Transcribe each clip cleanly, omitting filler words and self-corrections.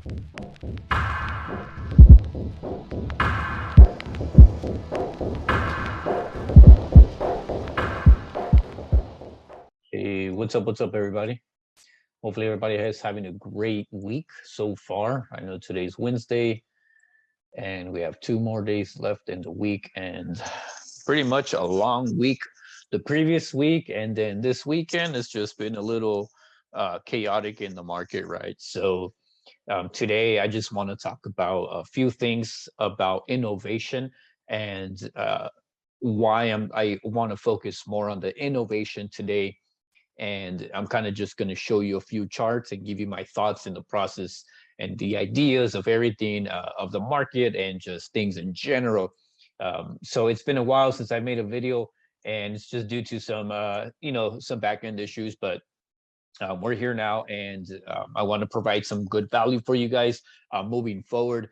Hey, what's up, everybody? Hopefully everybody is having a great week so far. I know today's Wednesday and we have 2 more days left in the week and pretty much a long week. The previous week and then this weekend has just been a little chaotic in the market, right? So today I just want to talk about a few things about innovation and why I want to focus more on the innovation today, and I'm kind of just going to show you a few charts and give you my thoughts in the process and the ideas of everything of the market and just things in general. So it's been a while since I made a video, and it's just due to some some back end issues, but we're here now, and I want to provide some good value for you guys moving forward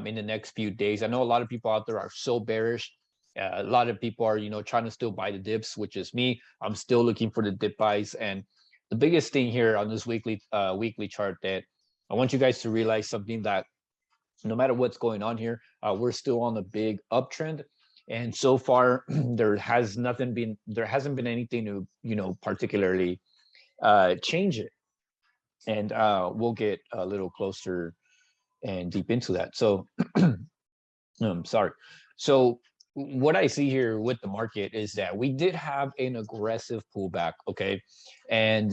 in the next few days. I know a lot of people out there are so bearish. A lot of people are, trying to still buy the dips, which is me. I'm still looking for the dip buys, and the biggest thing here on this weekly chart that I want you guys to realize something, that no matter what's going on here, we're still on a big uptrend. And so far, there hasn't been anything to, particularly change it. And we'll get a little closer and deep into that. So, sorry. So what I see here with the market is that we did have an aggressive pullback, okay? And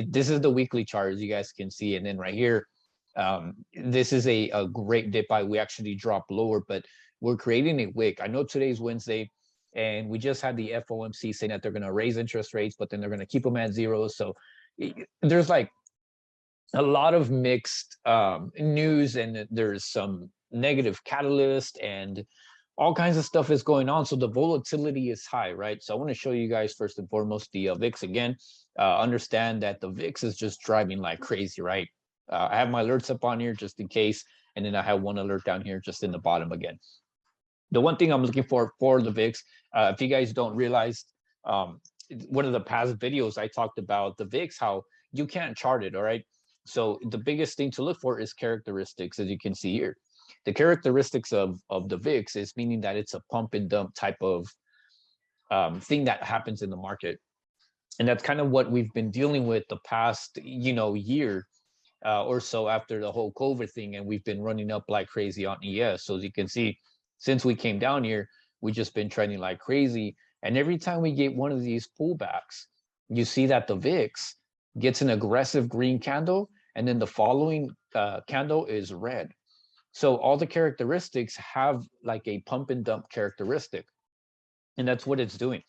this is the weekly chart, as you guys can see. And then right here, this is a great dip buy. We actually dropped lower, but we're creating a wick. I know today's Wednesday, and we just had the FOMC saying that they're going to raise interest rates, but then they're going to keep them at zero. So there's like a lot of mixed news, and there's some negative catalyst, and all kinds of stuff is going on. So the volatility is high, right? So I want to show you guys first and foremost the VIX again. Understand that the VIX is just driving like crazy, right? I have my alerts up on here just in case, and then I have one alert down here just in the bottom again. The one thing I'm looking for the VIX, if you guys don't realize, one of the past videos I talked about the VIX, how you can't chart it, all right? So the biggest thing to look for is characteristics, as you can see here. The characteristics of the VIX is meaning that it's a pump and dump type of thing that happens in the market. And that's kind of what we've been dealing with the past, year or so after the whole COVID thing. And we've been running up like crazy on ES. So as you can see, since we came down here, we've just been trending like crazy. And every time we get one of these pullbacks, you see that the VIX gets an aggressive green candle, and then the following candle is red. So all the characteristics have like a pump and dump characteristic, and that's what it's doing.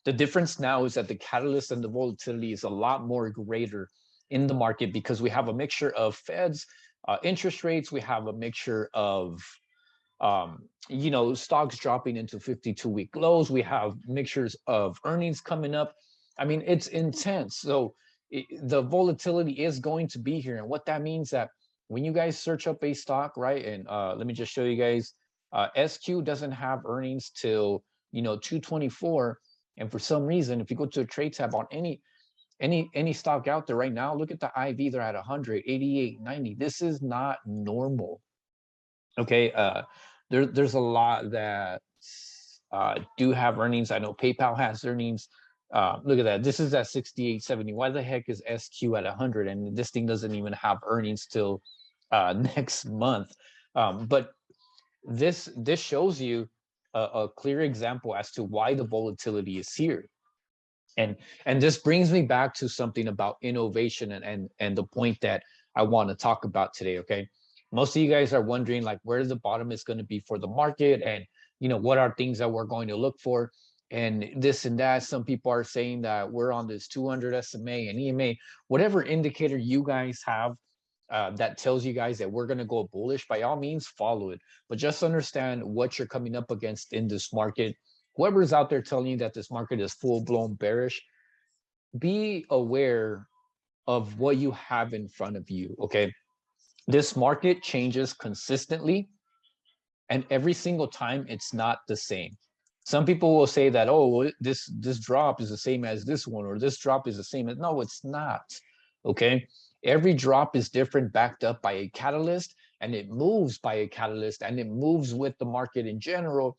The difference now is that the catalyst and the volatility is a lot more greater in the market because we have a mixture of Fed's interest rates. We have a mixture of stocks dropping into 52-week lows. We have mixtures of earnings coming up. I mean, it's intense. So the volatility is going to be here. And what that means that when you guys search up a stock, right? And let me just show you guys, SQ doesn't have earnings till, 224. And for some reason, if you go to a trade tab on any stock out there right now, look at the IV, they're at 100, 88, 90. This is not normal. Okay, there's a lot that do have earnings. I know PayPal has earnings. Look at that. This is at 68.70. Why the heck is SQ at 100? And this thing doesn't even have earnings till next month. But this shows you a clear example as to why the volatility is here. And this brings me back to something about innovation and the point that I want to talk about today. Okay, most of you guys are wondering like where the bottom is going to be for the market, and what are things that we're going to look for, and this and that. Some people are saying that we're on this 200 SMA and EMA, whatever indicator you guys have that tells you guys that we're going to go bullish. By all means, follow it, but just understand what you're coming up against in this market. Whoever's out there telling you that this market is full-blown bearish, be aware of what you have in front of you, okay? This market changes consistently, and every single time it's not the same. Some people will say that, oh, this drop is the same as this one, or this drop is the same as, no, it's not, okay? Every drop is different, backed up by a catalyst, and it moves by a catalyst, and it moves with the market in general,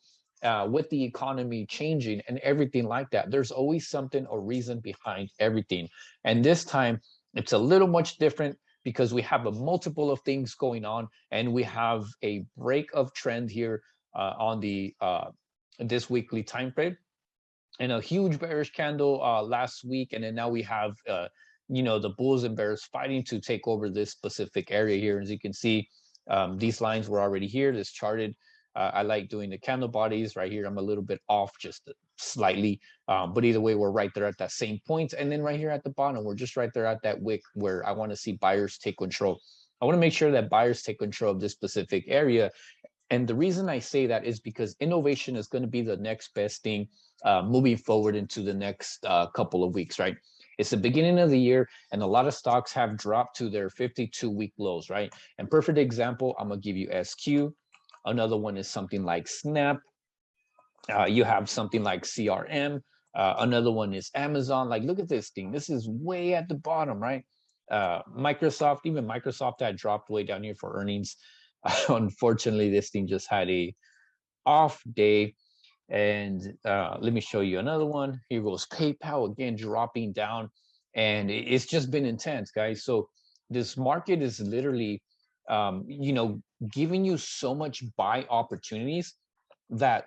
with the economy changing and everything like that. There's always something or reason behind everything. And this time it's a little much different because we have a multiple of things going on, and we have a break of trend here on the this weekly time frame, and a huge bearish candle last week, and then now we have the bulls and bears fighting to take over this specific area here. As you can see, these lines were already here. This charted. I like doing the candle bodies right here. I'm a little bit off just slightly, but either way, we're right there at that same point. And then right here at the bottom, we're just right there at that wick where I want to see buyers take control. I want to make sure that buyers take control of this specific area. And the reason I say that is because innovation is going to be the next best thing moving forward into the next couple of weeks, right? It's the beginning of the year, and a lot of stocks have dropped to their 52-week lows, right? And perfect example, I'm going to give you SQ. Another one is something like Snap. You have something like CRM. Another one is Amazon. Like, look at this thing. This is way at the bottom, right? Microsoft, even Microsoft had dropped way down here for earnings. Unfortunately, this thing just had a off day. And let me show you another one. Here goes PayPal, again dropping down, and it's just been intense, guys. So this market is literally giving you so much buy opportunities that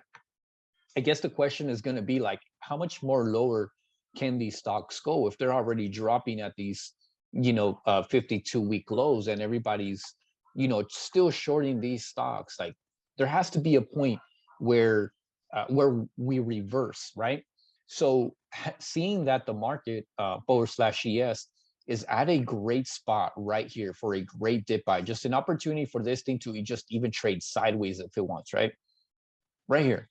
I guess the question is going to be like, how much more lower can these stocks go if they're already dropping at these 52-week lows, and everybody's still shorting these stocks? Like, there has to be a point where we reverse, right? So seeing that the market /ES is at a great spot right here for a great dip buy, just an opportunity for this thing to just even trade sideways if it wants, right? Right here,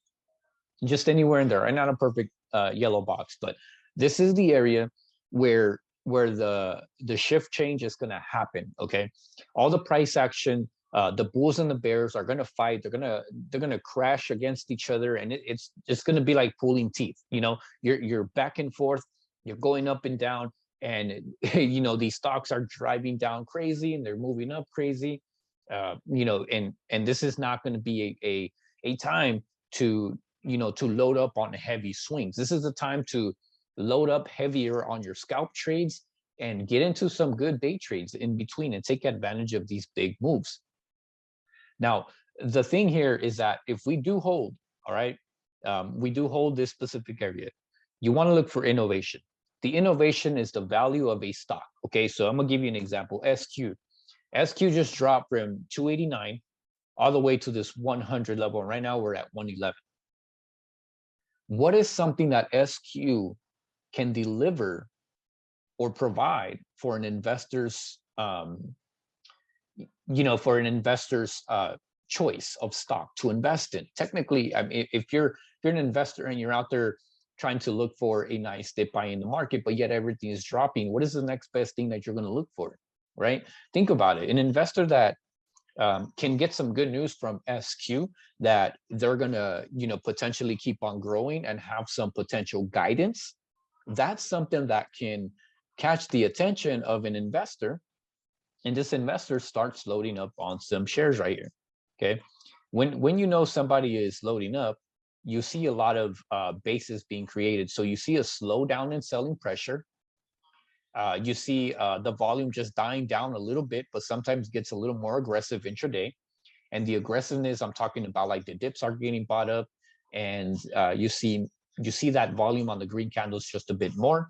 just anywhere in there, right? Not a perfect yellow box, but this is the area where the shift change is going to happen. Okay, all the price action, the bulls and the bears are going to fight. They're gonna crash against each other, and it's just going to be like pulling teeth. You're back and forth, you're going up and down, and these stocks are driving down crazy and they're moving up crazy. And this is not going to be a time to load up on heavy swings. This is the time to load up heavier on your scalp trades and get into some good day trades in between and take advantage of these big moves. Now, the thing here is that if we do hold, all right, we do hold this specific area, you want to look for innovation. The innovation is the value of a stock. Okay, so I'm gonna give you an example. SQ just dropped from 289 all the way to this 100 level, and right now we're at 111. What is something that SQ can deliver or provide for an investor's choice of stock to invest in? Technically, I mean, if you're an investor and you're out there trying to look for a nice dip buy in the market, but yet everything is dropping, what is the next best thing that you're going to look for, right? Think about it. An investor that can get some good news from SQ that they're going to, potentially keep on growing and have some potential guidance. That's something that can catch the attention of an investor. And this investor starts loading up on some shares right here. Okay. When somebody is loading up, you see a lot of bases being created. So you see a slowdown in selling pressure. You see the volume just dying down a little bit, but sometimes gets a little more aggressive intraday. And the aggressiveness, I'm talking about, like the dips are getting bought up, and you see that volume on the green candles just a bit more.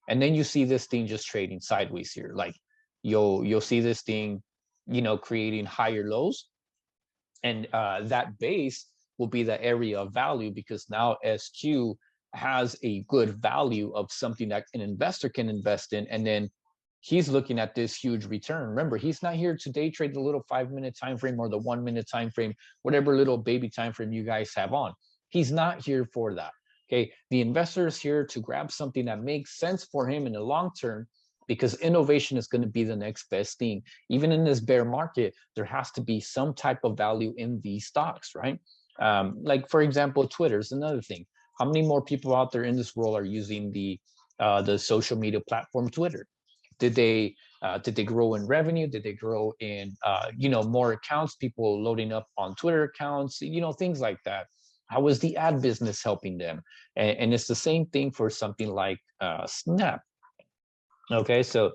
And then you see this thing just trading sideways here. Like you'll see this thing, creating higher lows. And that base will be the area of value, because now SQ has a good value of something that an investor can invest in. And then he's looking at this huge return. Remember, he's not here to day trade the little 5-minute time frame or the 1-minute time frame, whatever little baby time frame you guys have on. He's not here for that. Okay, the investor is here to grab something that makes sense for him in the long term, because innovation is going to be the next best thing. Even in this bear market, there has to be some type of value in these stocks, right? Like, for example, Twitter is another thing. How many more people out there in this world are using the social media platform Twitter? Did they Did they grow in revenue? Did they grow in, more accounts, people loading up on Twitter accounts, things like that? How was the ad business helping them? And it's the same thing for something like Snap. Okay, so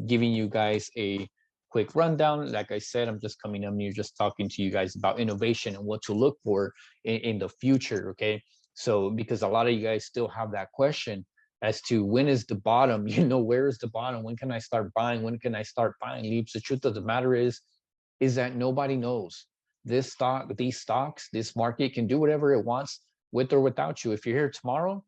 giving you guys a quick rundown. Like I said, I'm just coming up here, just talking to you guys about innovation and what to look for in the future. Okay, so because a lot of you guys still have that question as to when is the bottom, where is the bottom? When can I start buying? When can I start buying leaps? The truth of the matter is that nobody knows. This stock, these stocks, this market can do whatever it wants with or without you. If you're here tomorrow,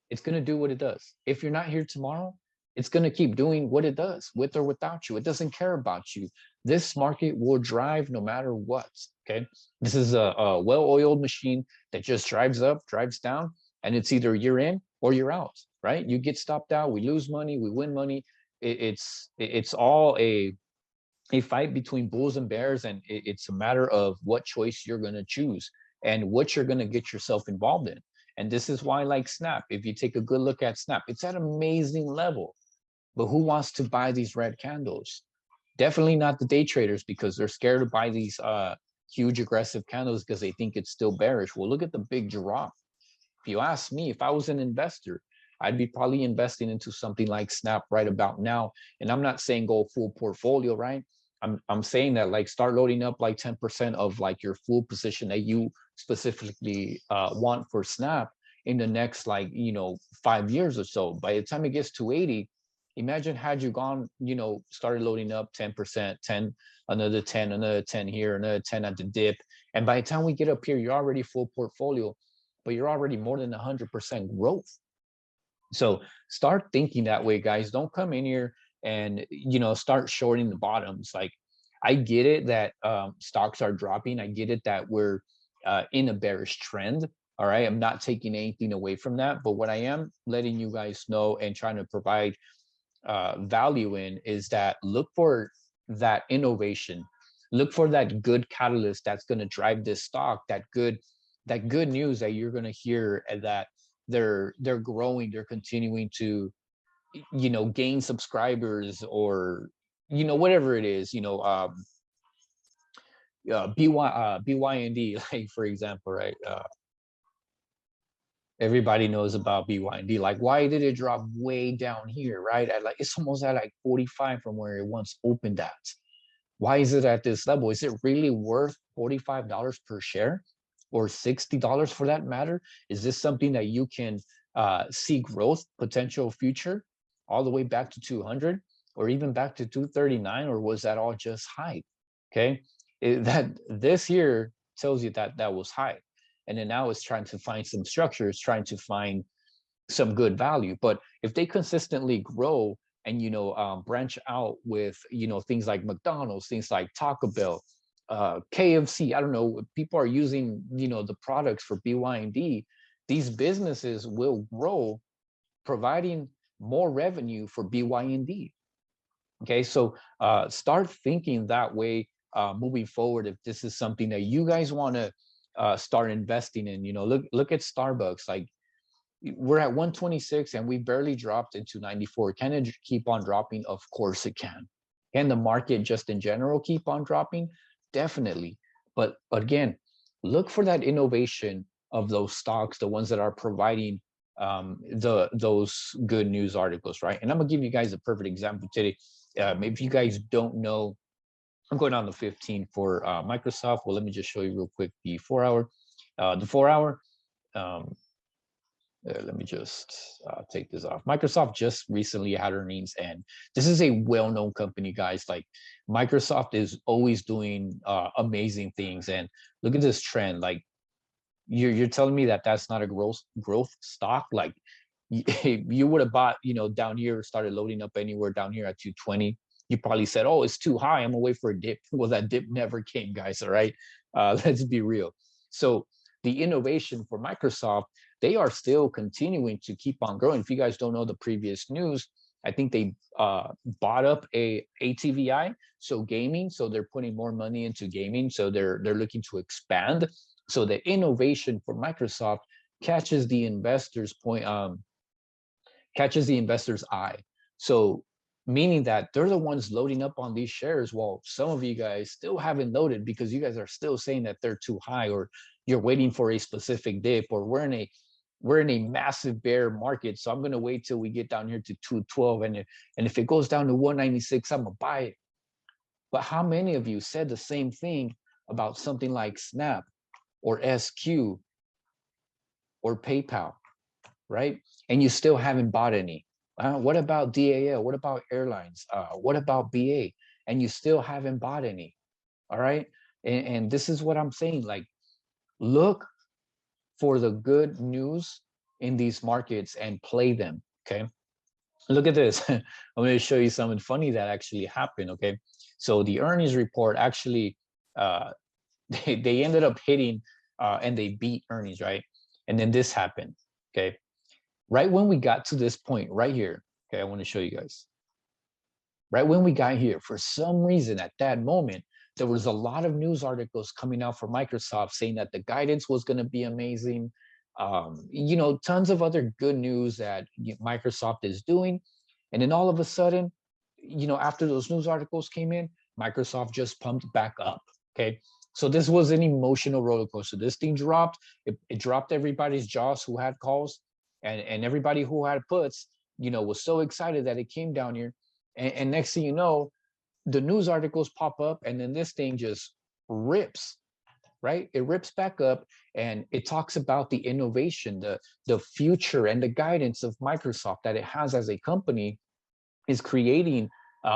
it's going to do what it does. If you're not here tomorrow, it's going to keep doing what it does with or without you. It doesn't care about you. This market will drive no matter what. Okay. This is a well-oiled machine that just drives up, drives down, and it's either you're in or you're out, right? You get stopped out, we lose money, we win money. It's all a fight between bulls and bears, and it's a matter of what choice you're going to choose and what you're going to get yourself involved in. And this is why, like Snap, if you take a good look at Snap, it's at an amazing level. But who wants to buy these red candles? Definitely not the day traders, because they're scared to buy these huge aggressive candles because they think it's still bearish. Well, look at the big drop. If you ask me, if I was an investor, I'd be probably investing into something like Snap right about now. And I'm not saying go full portfolio, right? I'm saying that like start loading up like 10% of like your full position that you specifically want for Snap in the next 5 years or so. By the time it gets to 80, imagine had you gone, started loading up 10%, 10, another 10, another 10 here, another 10 at the dip. And by the time we get up here, you're already full portfolio, but you're already more than 100% growth. So start thinking that way, guys. Don't come in here and start shorting the bottoms. Like, I get it that stocks are dropping. I get it that we're in a bearish trend. All right, I'm not taking anything away from that, but what I am letting you guys know and trying to provide value in is that look for that innovation, look for that good catalyst that's going to drive this stock, that good news that you're going to hear, and that they're growing, they're continuing to gain subscribers, or whatever it is, BYND, like for example, right? Everybody knows about BYND. Like, why did it drop way down here, right? It's almost at like 45 from where it once opened at. Why is it at this level? Is it really worth $45 per share, or $60 for that matter? Is this something that you can see growth potential future all the way back to 200 or even back to 239, or was that all just hype? Okay, that this here tells you that that was hype, and then now it's trying to find some structures, trying to find some good value. But if they consistently grow and branch out with things like McDonald's, things like Taco Bell, KFC, I don't know, people are using the products for BYND, these businesses will grow, providing more revenue for BYND. Okay, so start thinking that way moving forward. If this is something that you guys want to start investing in, look at Starbucks. Like, we're at 126 and we barely dropped into 94. Can it keep on dropping? Of course it can. Can the market just in general keep on dropping? Definitely. But again, look for that innovation of those stocks, the ones that are providing those good news articles, right? And I'm gonna give you guys a perfect example today. If you guys don't know, I'm going on the 15 for Microsoft. Well, let me just show you real quick the 4 hour. The 4 hour, let me just take this off. Microsoft just recently had earnings, and this is a well-known company, guys. Like, Microsoft is always doing amazing things. And look at this trend. Like, you're telling me that that's not a growth stock? Like, you would have bought, down here, started loading up anywhere down here at 220. You probably said, oh, it's too high, I'm gonna wait for a dip. Well, that dip never came, guys. All right, let's be real. So the innovation for Microsoft, they are still continuing to keep on growing. If you guys don't know the previous news, I think they bought up a ATVI, so gaming. So they're putting more money into gaming. So they're looking to expand. So the innovation for Microsoft catches the investors' eye. So meaning that they're the ones loading up on these shares, while some of you guys still haven't loaded because you guys are still saying that they're too high, or you're waiting for a specific dip, or we're in a massive bear market, so I'm going to wait till we get down here to 212, and if it goes down to 196, I'm gonna buy it. But how many of you said the same thing about something like Snap or SQ or PayPal, right? And you still haven't bought any. What about DAL? What about airlines? What about BA? And you still haven't bought any. All right. And this is what I'm saying. Like, look for the good news in these markets and play them. Okay. Look at this. I'm going to show you something funny that actually happened. Okay. So the earnings report actually, they ended up hitting and they beat earnings, right? And then this happened. Okay. Right when we got to this point right here, okay, I want to show you guys. Right when we got here, for some reason at that moment, there was a lot of news articles coming out for Microsoft saying that the guidance was going to be amazing. Tons of other good news that Microsoft is doing. And then all of a sudden, after those news articles came in, Microsoft just pumped back up. Okay. So this was an emotional roller coaster. This thing dropped. It dropped everybody's jaws who had calls. And everybody who had puts, was so excited that it came down here. And next thing you know, the news articles pop up, and then this thing just rips, right? It rips back up, and it talks about the innovation, the future, and the guidance of Microsoft that it has as a company is creating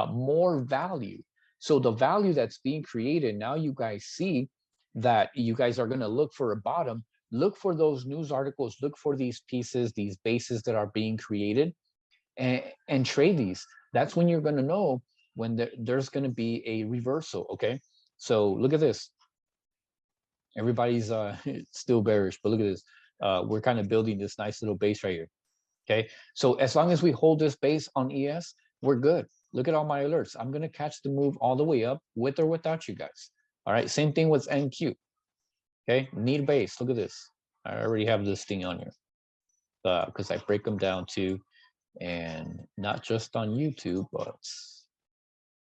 more value. So the value that's being created, now you guys see that you guys are going to look for a bottom. Look for those news articles, look for these pieces, these bases that are being created, and trade these. That's when you're going to know when there's going to be a reversal. Okay. So look at this. Everybody's still bearish, but look at this. We're kind of building this nice little base right here. Okay. So as long as we hold this base on ES, we're good. Look at all my alerts. I'm going to catch the move all the way up with or without you guys. All right. Same thing with NQ. Okay, need base. Look at this. I already have this thing on here because I break them down too, and not just on YouTube, but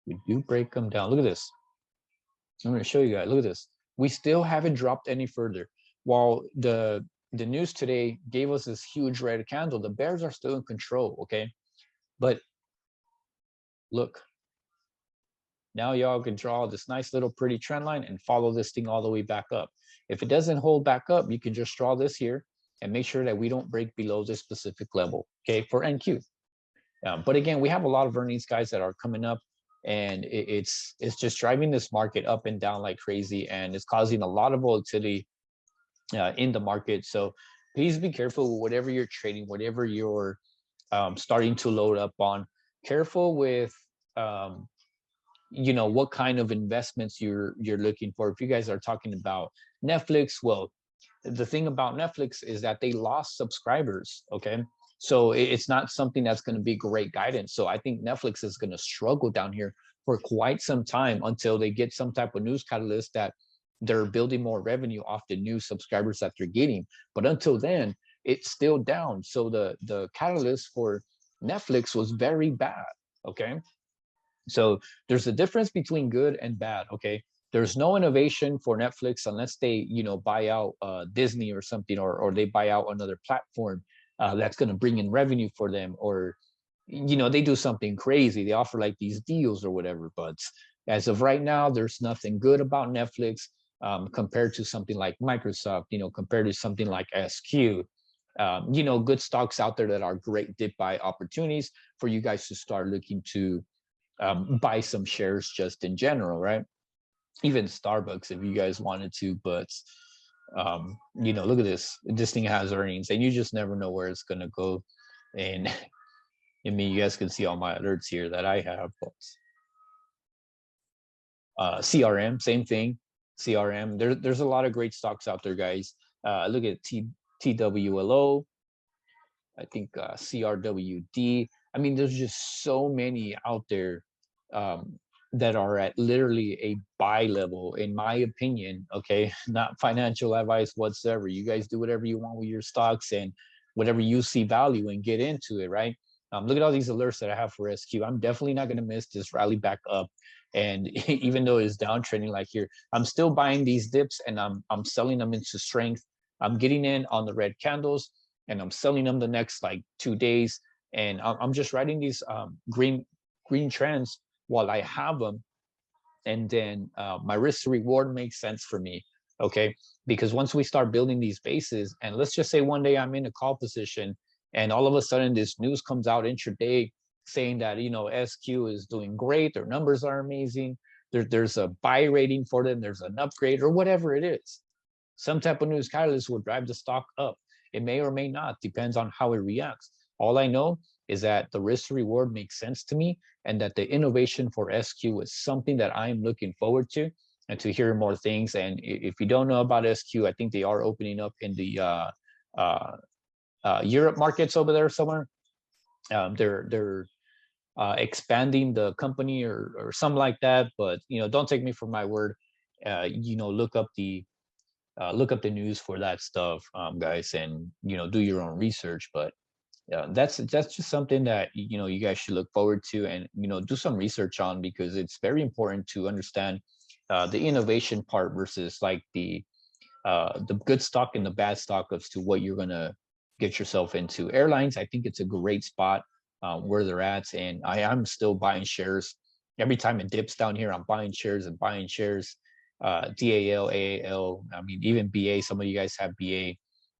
we do break them down. Look at this. I'm going to show you guys. Look at this. We still haven't dropped any further. While the news today gave us this huge red candle, the bears are still in control. Okay, but look. Now y'all can draw this nice little pretty trend line and follow this thing all the way back up. If it doesn't hold back up, you can just draw this here and make sure that we don't break below this specific level, okay, for NQ. But again, we have a lot of earnings, guys, that are coming up, and it's just driving this market up and down like crazy, and it's causing a lot of volatility in the market. So please be careful with whatever you're trading, whatever you're starting to load up on. Careful with what kind of investments you're looking for. If you guys are talking about Netflix, well, the thing about Netflix is that they lost subscribers. Okay, so it's not something that's going to be great guidance. So I think Netflix is going to struggle down here for quite some time until they get some type of news catalyst that they're building more revenue off the new subscribers that they're getting. But until then, it's still down. So the catalyst for Netflix was very bad. Okay, so there's a difference between good and bad. Okay, there's no innovation for Netflix unless they buy out Disney or something, or they buy out another platform that's going to bring in revenue for them, or they do something crazy, they offer like these deals or whatever. But as of right now, there's nothing good about Netflix compared to something like Microsoft, compared to something like SQ. Good stocks out there that are great dip buy opportunities for you guys to start looking to buy some shares just in general, right? Even Starbucks if you guys wanted to. But look at this thing has earnings, and you just never know where it's going to go. And I mean, you guys can see all my alerts here that I have. But CRM, same thing. CRM, there's a lot of great stocks out there, guys. Look at TWLO, I think CRWD. I mean, there's just so many out there that are at literally a buy level, in my opinion. Okay, not financial advice whatsoever. You guys do whatever you want with your stocks and whatever you see value and get into it, right? Look at all these alerts that I have for SQ. I'm definitely not going to miss this rally back up. And even though it's downtrending like here, I'm still buying these dips and I'm selling them into strength. I'm getting in on the red candles and I'm selling them the next like 2 days. And I'm just riding these green trends while I have them. And then my risk to reward makes sense for me. Okay. Because once we start building these bases, and let's just say one day I'm in a call position and all of a sudden this news comes out intraday saying that, you know, SQ is doing great, their numbers are amazing, there's a buy rating for them, there's an upgrade or whatever it is. Some type of news catalyst will drive the stock up. It may or may not, depends on how it reacts. All I know is that the risk to reward makes sense to me and that the innovation for SQ is something that I'm looking forward to and to hear more things. And if you don't know about SQ, I think they are opening up in the Europe markets over there somewhere. They're expanding the company or something like that. But you know, don't take me for my word. You know, look up the news for that stuff, guys, and you know, do your own research. But that's just something that you know you guys should look forward to and you know do some research on, because it's very important to understand the innovation part versus like the good stock and the bad stock as to what you're gonna get yourself into. Airlines, I think it's a great spot where they're at, and I'm still buying shares. Every time it dips down here, I'm buying shares and buying shares. DAL, AAL, I mean, even BA, some of you guys have BA.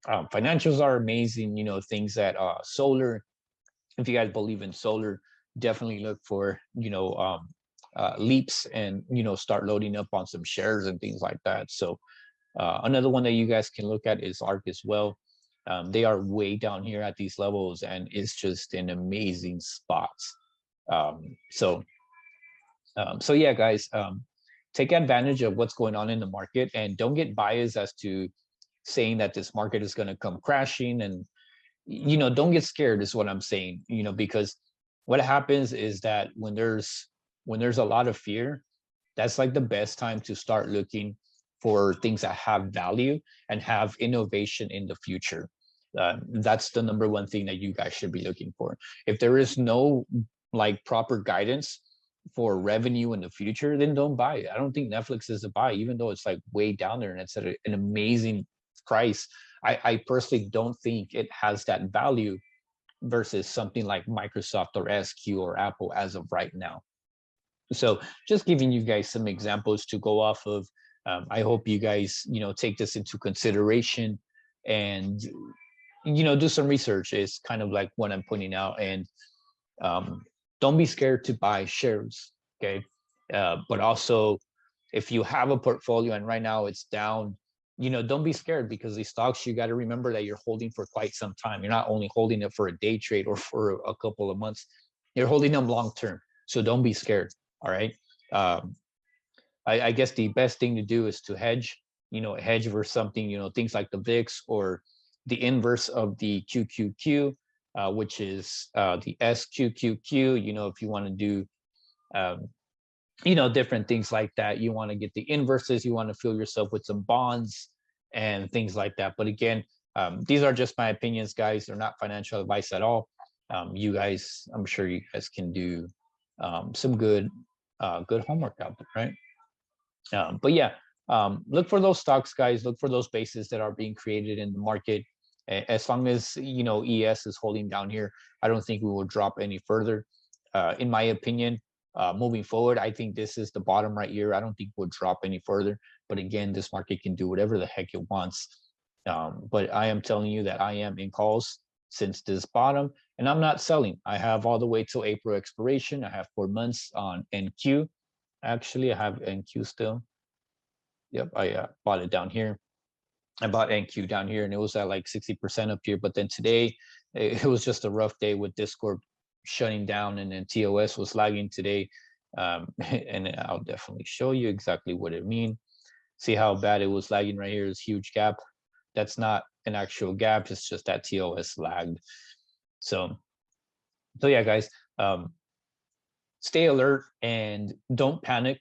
Financials are amazing, you know, things that solar, if you guys believe in solar, definitely look for, you know, leaps and, you know, start loading up on some shares and things like that. So another one that you guys can look at is ARC as well. They are way down here at these levels and it's just an amazing spot. So yeah, guys, take advantage of what's going on in the market and don't get biased as to saying that this market is going to come crashing. And you know, don't get scared is what I'm saying, you know, because what happens is that when there's a lot of fear, that's like the best time to start looking for things that have value and have innovation in the future. That's the number one thing that you guys should be looking for. If there is no like proper guidance for revenue in the future, then don't buy it. I don't think Netflix is a buy, even though it's like way down there and it's at an amazing price. I personally don't think it has that value versus something like Microsoft or SQ or Apple as of right now. So just giving you guys some examples to go off of. I hope you guys, you know, take this into consideration and, you know, do some research is kind of like what I'm pointing out. And don't be scared to buy shares, okay? But also, if you have a portfolio and right now it's down, you know, don't be scared, because these stocks, you got to remember that you're holding for quite some time. You're not only holding it for a day trade or for a couple of months, you're holding them long term. So don't be scared, all right? I guess the best thing to do is to hedge, you know, hedge versus something, you know, things like the VIX or the inverse of the QQQ, which is the SQQQ, you know, if you want to do, you know, different things like that. You want to get the inverses, you want to fill yourself with some bonds and things like that. But again, these are just my opinions, guys. They're not financial advice at all. You guys, I'm sure you guys can do some good homework out there, right? But yeah, look for those stocks, guys. Look for those bases that are being created in the market. As long as, you know, ES is holding down here, I don't think we will drop any further. In my opinion, moving forward, I think this is the bottom right here. I don't think we'll drop any further. But again, this market can do whatever the heck it wants. But I am telling you that I am in calls since this bottom, and I'm not selling. I have all the way till April expiration. I have 4 months on NQ. Actually, I have NQ still. Yep, I bought it down here. I bought NQ down here, and it was at like 60% up here. But then today, it was just a rough day with Discord shutting down, and then TOS was lagging today. And I'll definitely show you exactly what it means. See how bad it was lagging right here? Is huge gap. That's not an actual gap. It's just that TOS lagged. So yeah, guys, stay alert and don't panic.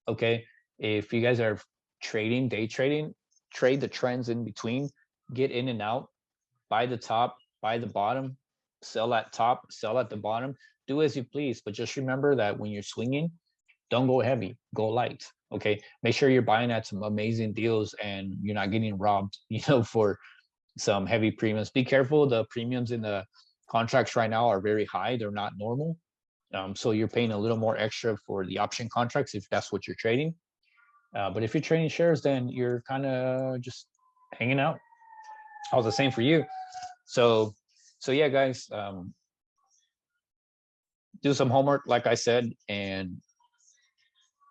Okay, if you guys are trading, day trading, trade the trends in between. Get in and out. Buy the top, buy the bottom, sell at top, sell at the bottom, do as you please. But just remember that when you're swinging, don't go heavy, go light. Okay, make sure you're buying at some amazing deals and you're not getting robbed, for some heavy premiums. Be careful, the premiums in the contracts right now are very high, they're not normal. So you're paying a little more extra for the option contracts if that's what you're trading. But if you're trading shares, then you're kind of just hanging out. All the same for you. So yeah, guys, do some homework, like I said, and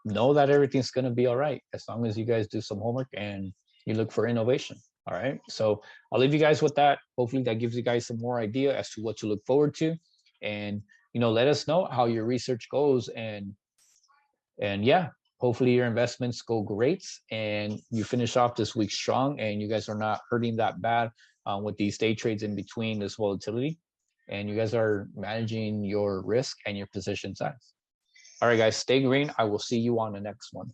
know that everything's going to be all right as long as you guys do some homework and you look for innovation. All right, so I'll leave you guys with that. Hopefully that gives you guys some more idea as to what to look forward to, and let us know how your research goes. And yeah, hopefully your investments go great and you finish off this week strong and you guys are not hurting that bad with these day trades in between this volatility, and you guys are managing your risk and your position size. All right, guys, stay green. I will see you on the next one.